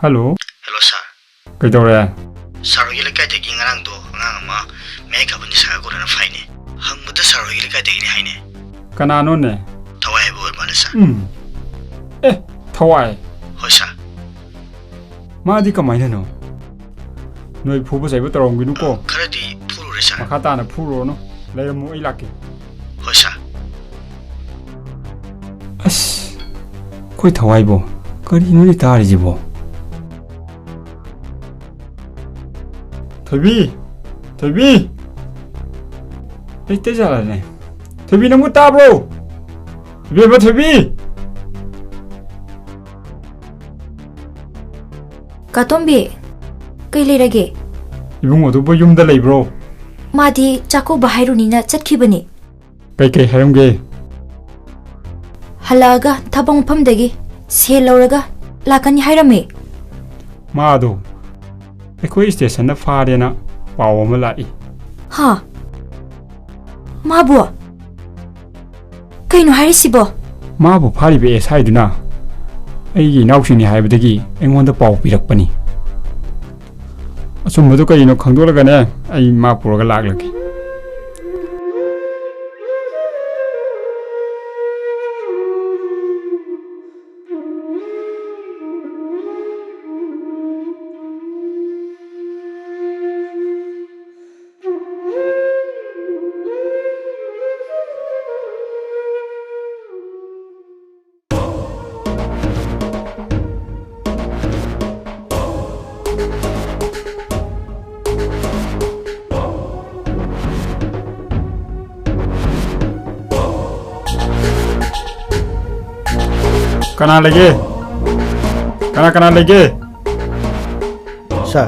Hello. Hello sir. Kaidoore? Sir hogi lekai teki ngarang do ngang ama me kabuni saga ko na faine. Hangmuda sir hogi lekai teki ni haine. Kanano ne? Thawai bo mala sir. Thawai. Hoi sir. Madi kamaina no. Noi phuba sai ba tarong ginu ko. Kharadi phuru re sir. Makhata na phuro no. Leiramu ai lakki. Hoi sir. As. Koi thawai bo. Kari no ni tari ji bo. Thobi. Thobi. Ite jala ne. Thobi namu ta bro. Thobi ba Thobi. Katombi. Kai leirage. Ibung odu bo yum da lei bro. Madi chako bahairu nina chatkibani. Kai haramge. Halaga thabang phamdagi sel lauraga lakani hairame. Maado. Ekoi station na faare na paw ma lai. Ha. Mabu. Kaino hairisibo. Mabu phari be sai duna. Aigi nausini haibadagi engonda paw pirakpani. Asumadu kaino khangdolaga ne ai ma puraga laglaki. Kana lagi? Kana lagi? Sir.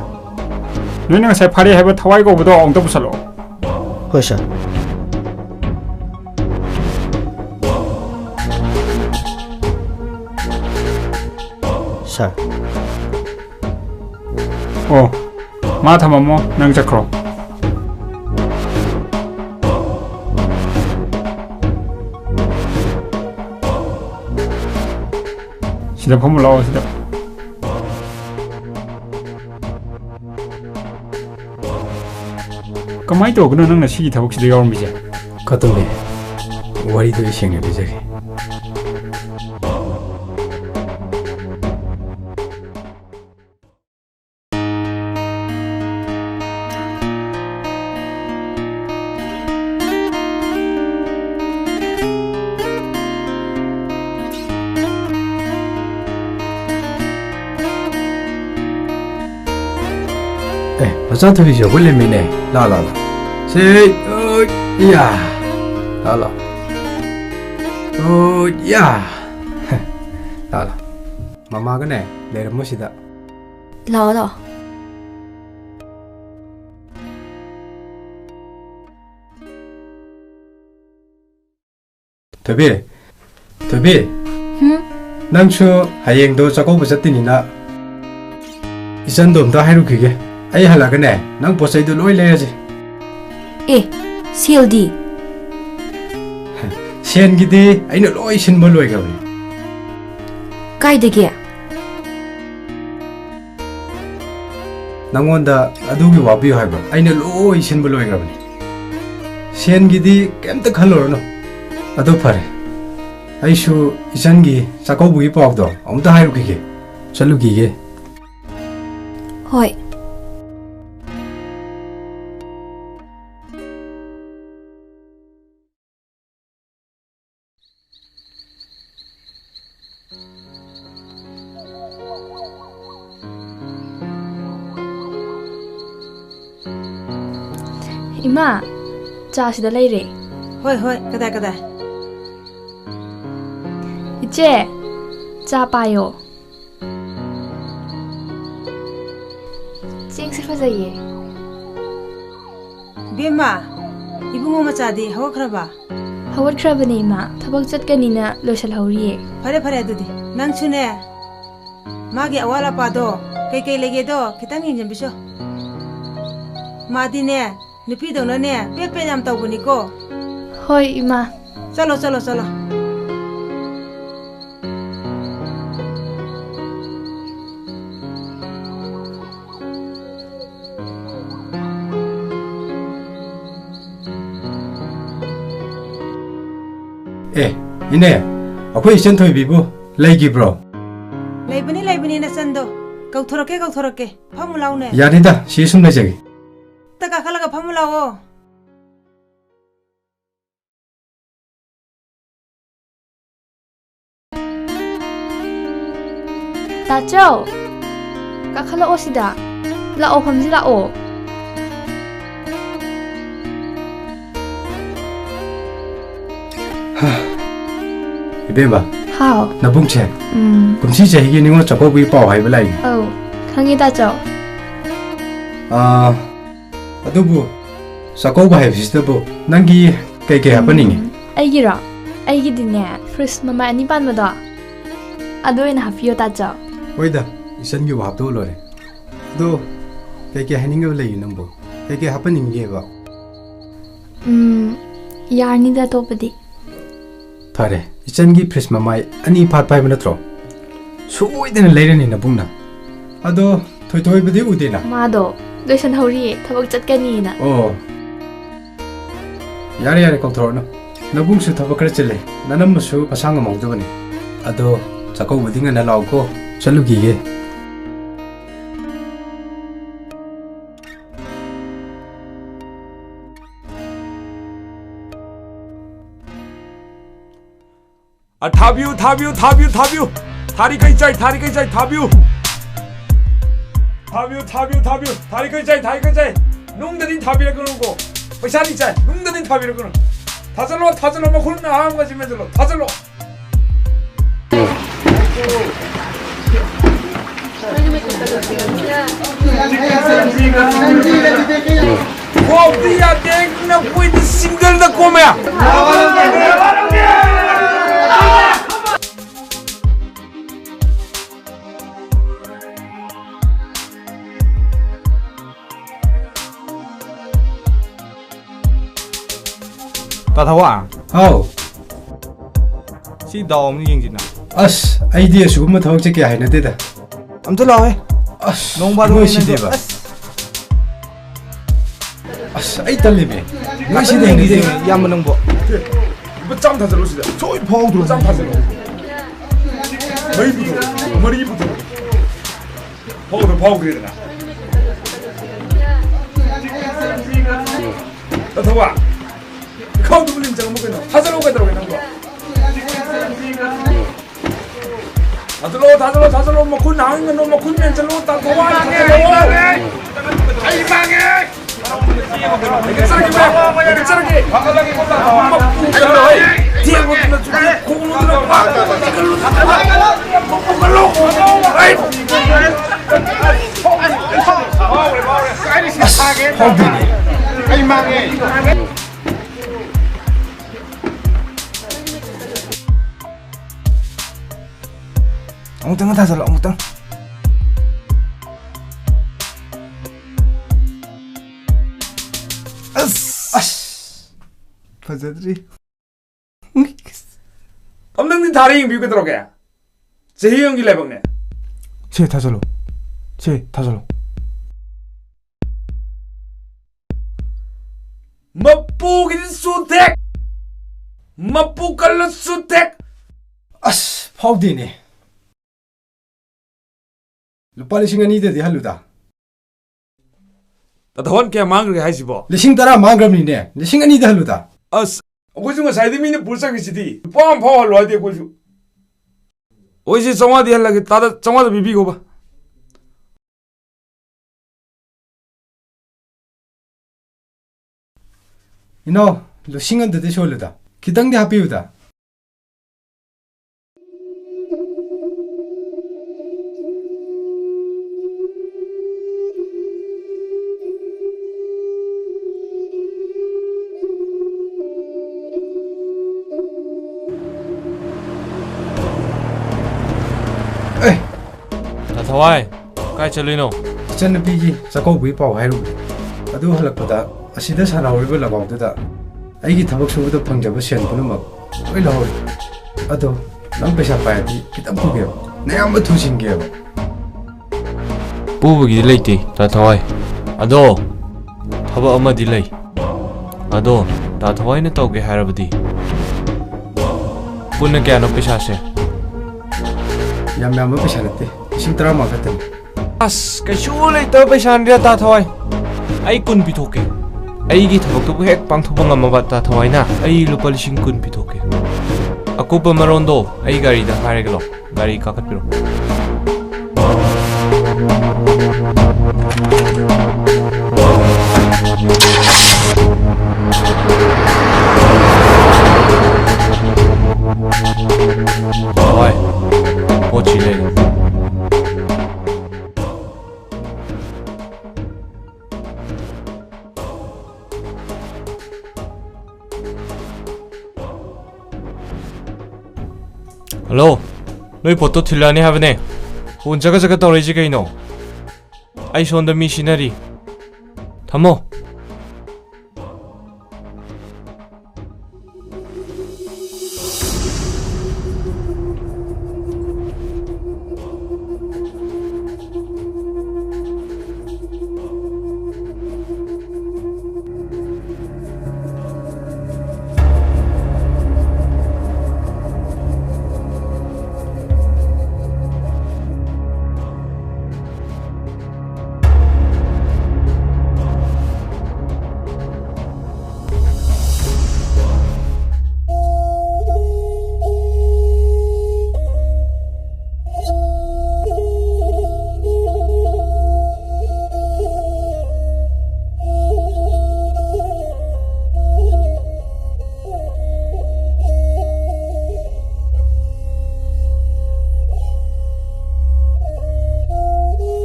Nui nang sai phari haiba thawai ko bodo ong to busalo. Hoi sir. Sir. Oh. Ma thamamo nang chakro. Sida phamu lao sida. Kamai to gno nang na si thabuk sida yaw mi je. Katombi. Wari do ising ne bijagi. Macam tu je, boleh mine. La. Say, oh, ya. La. Oh, ya. La. Mama kan dari masih tak. Lao. Tapi. Nang su hayang do cakap besar ni nak. Isan dom dah haru kige. Ay halaga ne, nang posay do loy leje. Sildi. Sian gidi, ay na loy sin mo loy gawin. Kaidage. Nangonda adugi wabi haiba, ay na loy sin mo loy gawin. Sian gidi, kem tak halor no. Ado pare. Ay su isan gi sakaw bugi pawag do, ta haru kige. Salu kige. Hoi. Ima, cha sida leire. Hoi, kada. Iche, cha payo. Sing si fazaye. Bima, ibu mo machadi hawa khraba. Hawat krabani ima, thabak chatkanina loisal hauriye. Phare adudi. Nang chune. Magi awala pa do, kai lege do, kitang injam biso. Madi ne, nupi do ne, pe jam tau buni ko. Hoi ima. Chalo. ꯑꯦ ꯏꯅꯦ ꯑꯩꯈꯣꯏ ꯏꯆꯟ ꯊꯣꯏꯕꯤꯕꯨ ꯂꯩꯈꯤꯕ꯭ꯔꯣ ꯂꯩꯕꯅꯤ ꯅꯆꯟꯗꯣ ꯀꯧꯊꯣꯔꯛꯀꯦ ꯐꯝꯃꯨ ꯂꯥꯎꯅꯦ ꯌꯥꯅꯤꯗ ꯁꯤ ꯁꯨꯝ ꯂꯩꯖꯒꯦ ꯇ ꯀꯥꯈꯠꯂꯒ ꯐꯝꯃꯨ ꯂꯥꯎꯑꯣ ꯇꯥꯆꯧ ꯀꯥꯈꯠꯂꯛꯑꯣ ꯁꯤꯗ ꯂꯥꯛꯑꯣ ꯐꯝꯖꯤꯜꯂꯛꯑꯣ 이베바 ꯍꯥꯎ 나봉채 금시 제희기 니고 잡고기 ป้하이브 라이 ꯑꯧ ꯈꯪꯉꯤ ꯇꯥꯆꯧ ꯑꯗꯨꯕꯨ ꯆꯥꯛꯀꯧꯕ ꯍꯥꯏꯕꯁꯤꯗꯕꯨ ꯅꯪꯒꯤ ꯀꯩꯀꯩ ꯍꯥꯞꯄꯅꯤꯡꯉꯤ ꯑꯩꯒꯤꯔꯣ ꯑꯩꯒꯤꯗꯤꯅꯦ ꯐ꯭ꯔꯤꯖ ꯃꯃꯥꯏ 2 ꯄꯥꯟꯕꯗꯣ ꯑꯗꯨ ꯑꯣꯏꯅ ꯍꯥꯞꯄꯤꯌꯣ ꯇꯥꯆꯧ ꯍꯣꯏꯗ ꯏꯆꯟꯒꯤꯕꯨ ꯍꯥꯞꯇꯣꯛꯑ ꯂꯣꯏꯔꯦ ꯑꯗꯣ ꯀꯩꯀꯩ ꯍꯥꯏꯅꯤꯡꯉꯕ ꯂꯩꯌꯦ ꯅꯪꯕꯨ ꯀꯩꯀꯩ ꯍꯥꯞꯄꯅꯤꯡꯒꯦꯕ ꯌꯥꯔꯅꯤꯗ ꯑꯇꯣꯞꯄꯗꯤ ꯐꯔꯦ 이ꯆꯟꯒꯤ ꯐ꯭ꯔꯤꯖ ꯃꯃꯥꯏ 2 ꯐꯥꯠꯄ ꯍꯥꯏꯕ ꯅꯠꯇ꯭ꯔꯣ ꯁꯣꯏꯗꯅ ꯂꯩꯔꯅꯤ ꯅꯕꯨꯡꯅ ꯑꯗꯣ ꯊꯣꯏꯊꯣꯏꯕꯗꯤ ꯎꯗꯦꯅ ꯃꯥꯗꯣ ꯂꯣꯏꯁꯟꯍꯧꯔꯤꯌꯦ ꯊꯕꯛ ꯆꯠꯀꯅꯤꯅ ꯑꯣ ꯌꯥꯔꯦ ꯀꯧꯊꯣꯔꯛꯅꯨ ꯅꯕꯨꯡꯁꯨ ꯊꯕꯛ ꯈꯔ ꯆꯤꯜꯂꯦ ꯅꯅꯝꯃꯁꯨ ꯃꯁꯥ ꯉꯝꯍꯧꯗꯕꯅꯤ ꯑꯗꯣ ꯆꯥꯛꯀꯧꯕꯗꯤ ꯉꯟꯅ ꯂꯥꯛꯎꯀꯣ ꯆꯠꯂꯨꯈꯤꯒꯦ थाबियु थारी कई चाय थाबियु थारी कई चाय नुंगदनी थाबिरगनुको पैसा नी चाय नुंगदनी थाबिरगनु थाजलो मखुन आम गजि मेजलो थाजलो वो दिया देख ना कोई सिंगल द कोमे ताथवा ꯍꯥꯎ सी दाव में यंग जिना ꯑꯁ ꯑꯩꯗꯤ ꯑꯁꯤꯒꯨꯝꯕ ꯊꯕꯛꯁꯦ ꯀꯌꯥ ꯍꯩꯅꯗꯦꯗ अमतो लावे ꯑꯁ नोंग बादो ꯅꯣꯏꯁꯤꯗꯦꯕ ꯑꯁ ꯑꯩ ꯇꯜꯂꯤꯃꯦ ꯅꯣꯏꯁꯤꯗ ꯍꯩꯅꯗꯦ याम नंगबो बच्चाम थाजलो सिदा सोई फाउद्रो बच्चाम थाजलो मरी बुतो फाउग्रेदना ताथवा खाउ दुलिन जंग मकनो थाजलो गदरो गनंगो थाजलो मखुन हांग नो मखुन में चलो ताथवा आई मांगे चरगे अमुतंग थाजलो अमुतंग फजद्री अब नंग थारी इंग बिउ कदरो गया सही होंगी लेबंग ने छे थाजलो मप्पू की सुतेक मप्पू कल सुतेक ꯑꯁ ꯐꯥꯎꯗꯦꯅꯦ ꯂꯨꯄꯥ 2,000ꯗꯗꯤ ꯍꯜꯂꯨꯗ तथवन क्या मांग रहे हैं सिबो 10,000 मांग्रबनिने 2,000ꯗ ꯍꯜꯂꯨꯗ अस कोई जो साइड मीने पुरसा की सिटी पाम फाव हलो आदे कोई जो ओइसे चौवा दिया लगे तादा चौवा बीबी गोबा 이노 2,000ꯗꯗꯤ ꯁꯣꯜꯂꯨꯗ ꯈꯤꯇꯪꯗꯤ ꯍꯥꯞꯄꯤꯌꯨꯗ ताथवाई काय चलिनो ꯏꯆꯟꯅꯨꯄꯤꯒꯤ ꯆꯥꯛꯀꯧꯕꯒꯤ ꯄꯥꯎ ꯍꯥꯏꯔꯨꯕꯅꯤ ꯑꯗꯨ ꯍꯜꯂꯛꯄꯗ ꯑꯁꯤꯗ ꯁꯥꯟꯅꯍꯧꯔꯤꯕ ꯂꯒꯥꯎꯗꯨꯗ ꯑꯩꯒꯤ ꯊꯕꯛ ꯁꯨꯕꯗ ꯐꯪꯖꯕ ꯁꯦꯟ ꯄꯨꯝꯅꯃꯛ ꯂꯣꯏ ꯂꯧꯍꯧꯔꯤ ꯑꯗꯣ ꯅꯪ ꯄꯩꯁꯥ ꯄꯥꯏꯔꯗꯤ ꯈꯤꯇꯪ ꯄꯨꯒꯦꯕ ꯅꯌꯥꯝꯕ ꯊꯨꯖꯤꯟꯒꯦꯕ पुबगी लेते ताथवाई अदो थबक अमदि लई अदो ताथवाई ने तौगे हारबदी पुन्ना क्या नो पैसा से याम याम पैसा नते इसिंग तरा मा खतम अस कैसु लेता पैसा निरा ता थवाई आई कुन पिथोके आई की थबक तो हेक पांगथोप ngam ba ta thawai na ai lupa lising kun pithoke akupa marondo ai gari da hare galo gari ka khat piro Oi, pochi le. Hello, noi photo thilani have ne. Un jaga jaga tawriji kai no. Ai shon the missionary. Thamo.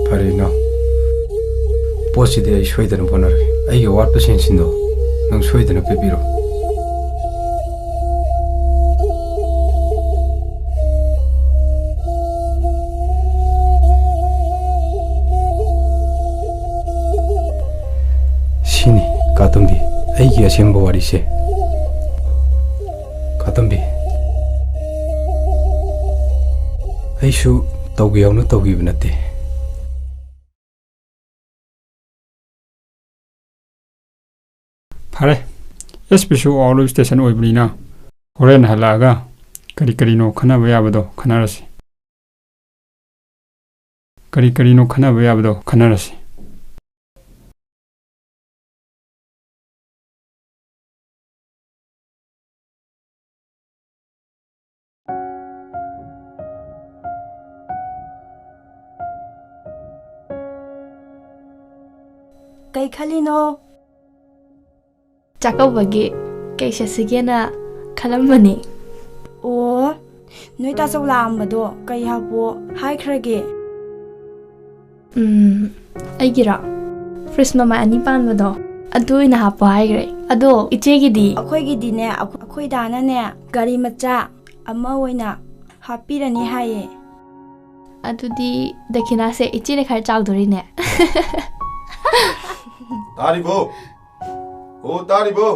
Farina posi de shoidana bonar ai ge wat percent sindo nang shoidana pepiro sini katambi ai ge asembo wari se katambi ai shu tawgi yauna tawgi binate Pare, SPSU all station oibrina. Horen halaga kari no khana bayabado khanarasi. Kari no khana bayabado khanarasi. Kay khalino ꯆꯥꯛꯀꯧꯕꯒꯤ ꯀꯩ ꯁꯦꯠꯁꯤꯒꯦꯅ ꯈꯜꯂꯝꯕꯅꯤ ꯑꯣ ꯅꯣꯏ ꯇꯥꯆꯧ ꯂꯥꯛꯑꯝꯕꯗꯣ ꯀꯩ ꯍꯥꯞꯄꯣ ꯍꯥꯏꯈ꯭ꯔꯒꯦ ꯑꯩꯒꯤꯔꯣ fridge ꯃꯃꯥꯏ 2 ꯄꯥꯟꯕꯗꯣ ꯑꯗꯨ ꯑꯣꯏꯅ ꯍꯥꯞꯄꯣ ꯍꯥꯏꯈ꯭ꯔꯦ ꯑꯗꯣ ꯏꯆꯦꯒꯤꯗꯤ ꯑꯩꯈꯣꯏꯒꯤꯗꯤꯅꯦ ꯑꯩꯈꯣꯏ ꯗꯥꯅꯅꯦ ꯒꯥꯔꯤ ꯃꯆꯥ ꯑꯃ ꯑꯣꯏꯅ ꯍꯥꯞꯄꯤꯔꯅꯤ ꯍꯥꯏꯌꯦ ꯑꯗꯨꯗꯤ ꯗꯈꯤꯅꯥꯁꯦ ꯏꯆꯦꯅ ꯈꯔ ꯆꯥꯎꯗꯣꯔꯤꯅꯦ तारीबो ओ तारीबो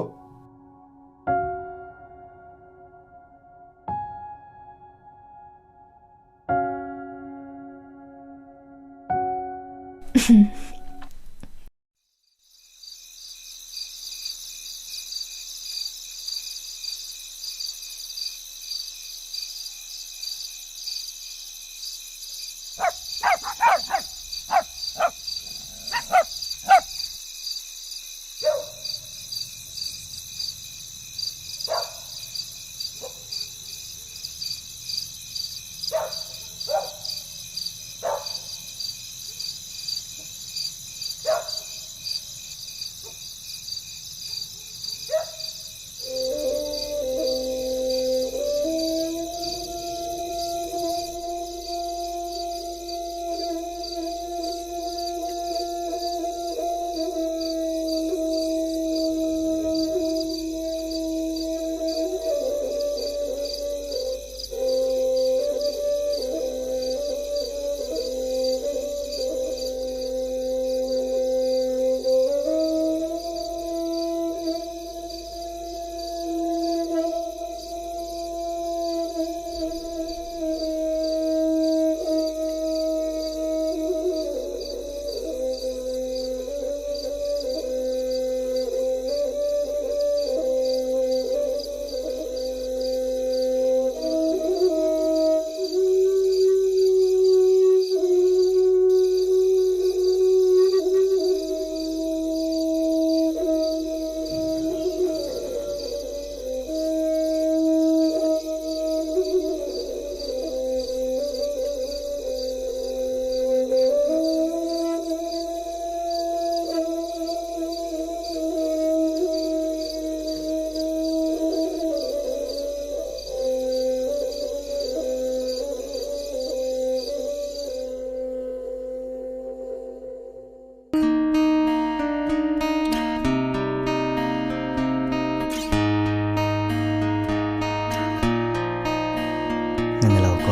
ꯅꯪꯅ ꯂꯥꯛꯑꯣꯀꯣ.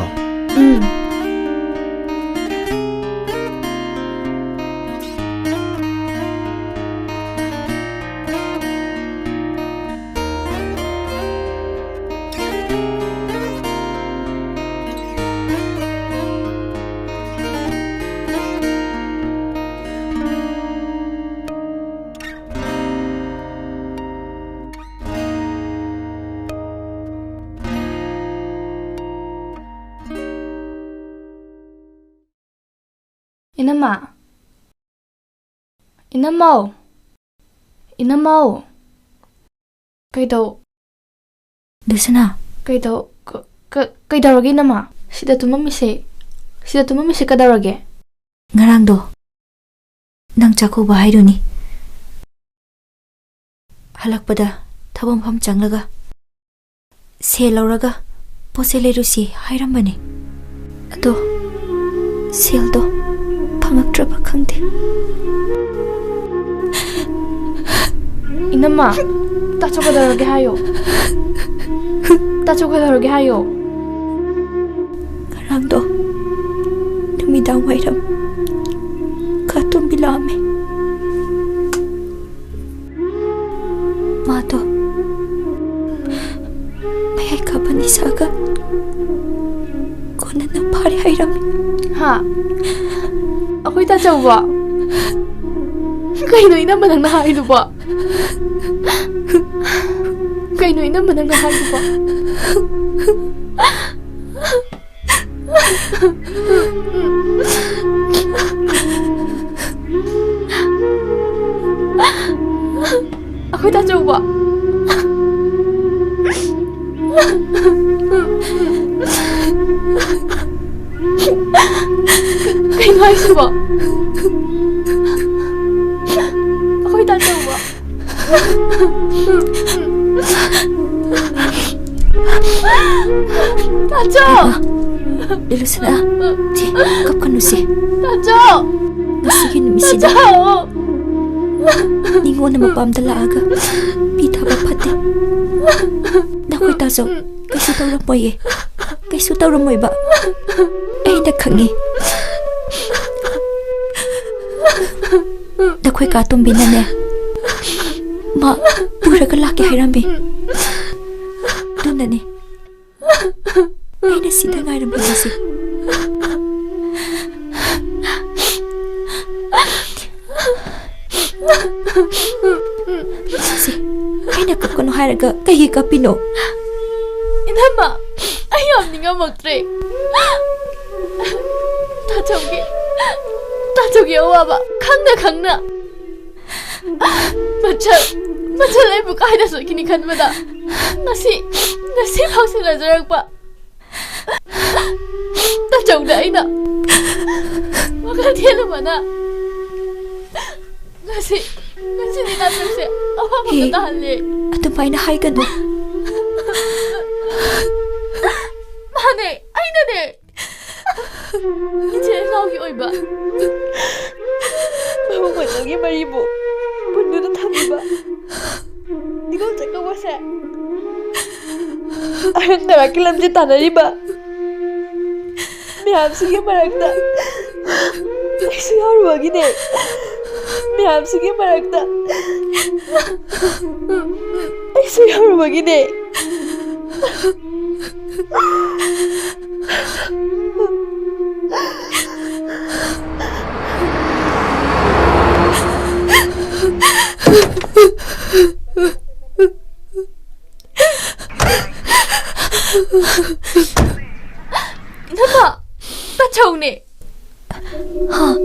Inama. Inamau. Inamau. Kaidau. Dusana. Kaidau. Kaidaurage Inama. Sida tumammise. Sida tumammise kadaurage. Ngarangdo. Nang chakuba hairuni. Halakpada thabampham changlaga. Se lauraga pose lerusi hairambani. Ado seldo phangaktraba khangde. Inama, tacho kadaurage hayo. Tacho kadaurage hayo. Ngarangdo numidang wairam katum bilame. Mato mayai kabani saga kona na pari hairami. Ha? Ako'y tachaw ba? Kaino inaman ang nahaylo ba? Kaino inaman ang nahaylo ba? Ako'y tachaw ba? Kaino ayos ba? Ako'y tachaw ba? Tachaw! Dilusana. Ti kapkanu si. Tachaw! Nasigin misida. Tachaw! Ningo na mapamdala aga. Pita ba pati. Nakoy taso. Kaisu tawram mo eh. Kaisu tawram mo ba? Ay nakhangi. Nakoy katom binane. Ma pura ka laki hairambi. Dunani. Ay na sida ngairambi kasi. Si, ay nakapkano haraga kahi ka pino. Inama, ayam ni nga magtre. Tachawgi awa ba? Khangna. Machal ay bukay na sa kinikan mo da. Ngasi pang sinajarag pa. Tachaw na ay na. Makatiya naman na. Ngasi ni natin siya. Awa mo natahali. Ato pa ay nahay ka no. Mane, ay na ne. 이제 나오기 얼마? 마음만하게 말이고 분노는 답이봐. 네가 어쩔까 보세. 아른데 맡길람지 다나리봐. 내 암수게 말한다. 수야로 먹이네. 내 암수게 말한다. 수야로 먹이네. Napa, tachaw ni. Ha.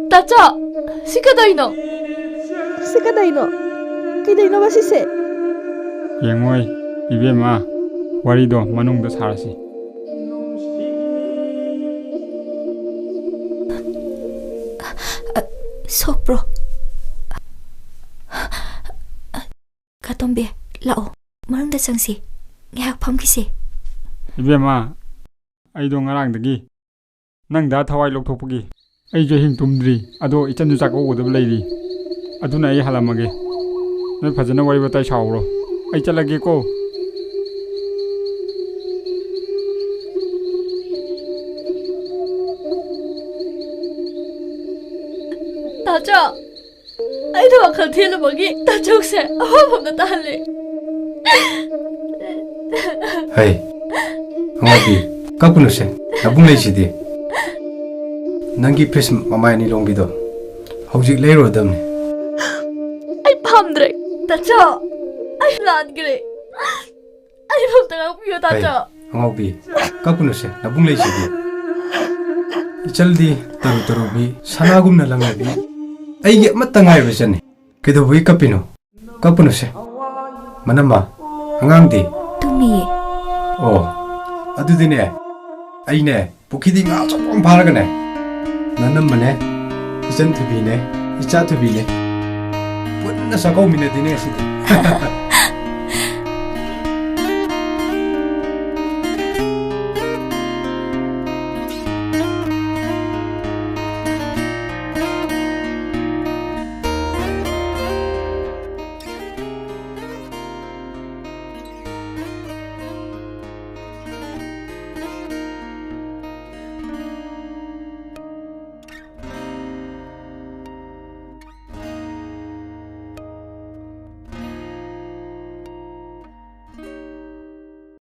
Tacha, sikadai no. Kaiday no ba sise? Yengoi, ibema, warido manungda sarasi. Sopro. ꯇꯣꯝꯕꯤ ꯂꯥꯛꯑꯣ ꯃꯅꯨꯡꯗ ꯆꯪꯁꯤ ꯉꯥꯏꯍꯥꯛ ꯐꯝꯈꯤꯁꯤ ꯏꯕꯦꯝꯃ ꯑꯩꯗꯣ ꯉꯔꯥꯡꯗꯒꯤ ꯅꯪꯗ ꯊꯋꯥꯏ ꯂꯧꯊꯣꯛꯄꯒꯤ ꯑꯩꯁꯨ ꯑꯍꯤꯡ ꯇꯨꯝꯗ꯭ꯔꯤ ꯑꯗꯣ ꯏꯆꯟꯁꯨ ꯆꯥꯛꯀꯧꯒꯗꯕ ꯂꯩꯔꯤ ꯑꯗꯨꯅ ꯑꯩ ꯍꯜꯂꯝꯃꯒꯦ ꯅꯣꯏ ꯐꯖꯅ ꯋꯥꯔꯤ ꯋꯥꯇꯥꯏ ꯁꯥꯎꯔꯣ ꯑꯩ ꯆꯠꯂꯒꯦꯀꯣ ꯇꯥꯆꯧ ꯑꯩꯗꯣ ꯋꯥꯈꯜ ꯊꯦꯜꯂꯨꯕꯒꯤ ꯇꯥꯆꯧꯁꯦ ꯑꯍꯣꯡꯐꯝꯗ ꯇꯥꯍꯜꯂꯦ ꯍꯩ ꯑꯉꯥꯎꯕꯤ ꯀꯞꯀꯅꯨꯁꯦ ꯅꯕꯨꯡ ꯂꯩꯁꯤꯗꯤ ꯅꯪꯒꯤ ꯐ꯭ꯔꯤꯖ ꯃꯃꯥꯏ ꯑꯅꯤ ꯂꯣꯡꯕꯤꯗꯣ ꯍꯧꯖꯤꯛ ꯂꯩꯔꯨꯔꯗꯕꯅꯤ ꯑꯩ ꯄꯥꯝꯗ꯭ꯔꯦ ꯇꯥꯆꯧ ꯑꯩ ꯂꯥꯟꯈ꯭ꯔꯦ ꯑꯩ ꯐꯝꯇ ꯉꯥꯛꯄꯤꯌꯣ ꯍꯩ ꯇꯥꯆꯧ ꯑꯉꯥꯎꯕꯤ ꯀꯞꯀꯅꯨꯁꯦ ꯅꯕꯨꯡ ꯂꯩꯁꯤꯗꯤ ꯏꯆꯜꯗꯤ ꯇꯔꯨ ꯇꯔꯨꯕꯤ ꯁꯅꯥꯒꯨꯝꯅ ꯂꯪꯂꯕꯤ ꯑꯩꯒꯤ ꯑꯃꯠꯇ ꯉꯥꯏꯔꯕ ꯏꯆꯟꯅꯤ ꯀꯩꯗꯧꯕꯒꯤ ꯀꯞꯄꯤꯅꯣ ꯀꯞꯀꯅꯨꯁꯦ ꯃꯅꯝꯃ ꯑꯉꯥꯡꯗꯤ ꯇꯨꯝꯃꯤꯌꯦ ꯑꯣ ꯑꯗꯨꯗꯤꯅꯦ ꯑꯩꯅꯦ ꯄꯨꯈ꯭ꯔꯤꯗꯤ ꯉꯥ ꯑꯆꯧꯕ ꯑꯃ ꯐꯥꯔꯒꯅꯦ ꯅꯅꯝꯃꯅꯦ ꯏꯆꯟ ꯊꯨꯕꯤꯅꯦ ꯏꯆꯥ ꯊꯨꯕꯤꯅꯦ ꯄꯨꯟꯅ ꯆꯥꯛꯀꯧꯃꯤꯟꯅꯗꯣꯏꯅꯦ ꯉꯁꯤꯗꯤ